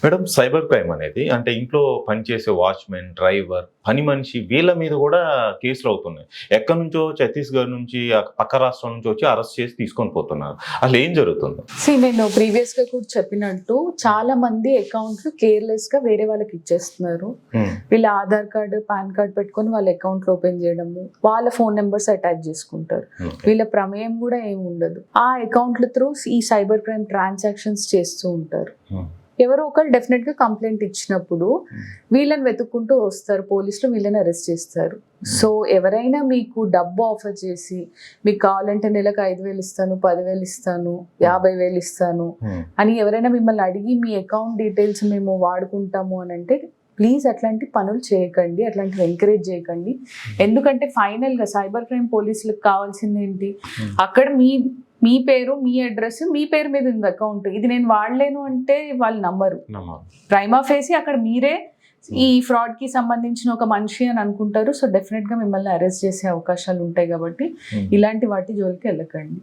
Madam, cyber crime అనేది అంటే ఇంట్లో పనిచేసే వాచ్మెన్, డ్రైవర్, పని మనిషి వీళ్ళ మీద కూడా కేసులు అవుతున్నాయి. ఎక్కడి నుంచో ఛత్తీస్‌గఢ్ నుంచి, పక్క రాష్ట్రం నుంచి వచ్చి అరెస్ట్ చేసి తీసుకొని పోతున్నారు. అసలు ఏం జరుగుతుంది? నేను ప్రీవియస్‌గా కూడా చెప్పినట్టు చాలా మంది అకౌంట్లు కేర్‌లెస్‌గా వేరే వాళ్ళకి ఇచ్చేస్తున్నారు. వీళ్ళ ఆధార్ కార్డ్, పాన్ కార్డ్ పెట్టుకొని వాళ్ళ అకౌంట్లు ఓపెన్ చేయడము, వాళ్ళ ఫోన్ నెంబర్స్ అటాచ్ చేసుకుంటారు. వీళ్ళ ప్రమేయం కూడా ఏమి ఉండదు. ఆ అకౌంట్ల త్రూ ఈ సైబర్ క్రైమ్ ట్రాన్సాక్షన్స్ చేస్తూ ఉంటారు. ఎవరో ఒకరు డెఫినెట్ గా కంప్లైంట్ ఇచ్చినప్పుడు వీళ్ళని వెతుక్కుంటూ వస్తారు పోలీసులు, వీళ్ళని అరెస్ట్ చేస్తారు. సో ఎవరైనా మీకు డబ్బు ఆఫర్ చేసి మీకు కావాలంటే నెలకు 5,000 ఇస్తాను, 10,000 ఇస్తాను, 50,000 ఇస్తాను అని ఎవరైనా మిమ్మల్ని అడిగి మీ అకౌంట్ డీటెయిల్స్ మేము వాడుకుంటాము అని అంటే ప్లీజ్ అట్లాంటి పనులు చేయకండి, అట్లాంటివి ఎంకరేజ్ చేయకండి. ఎందుకంటే ఫైనల్ గా సైబర్ క్రైమ్ పోలీసులకు కావాల్సింది ఏంటి? అక్కడ మీ పేరు, మీ అడ్రస్, మీ పేరు మీద ఉంది అకౌంట్, ఇది నేను వాడలేను అంటే వాళ్ళు నమ్మరు. ప్రైమా ఫేసి అక్కడ మీరే ఈ ఫ్రాడ్ కి సంబంధించిన ఒక మనిషి అని అనుకుంటారు. సో డెఫినెట్ గా మిమ్మల్ని అరెస్ట్ చేసే అవకాశాలు ఉంటాయి కాబట్టి ఇలాంటి వాటి జోలికి వెళ్ళకండి.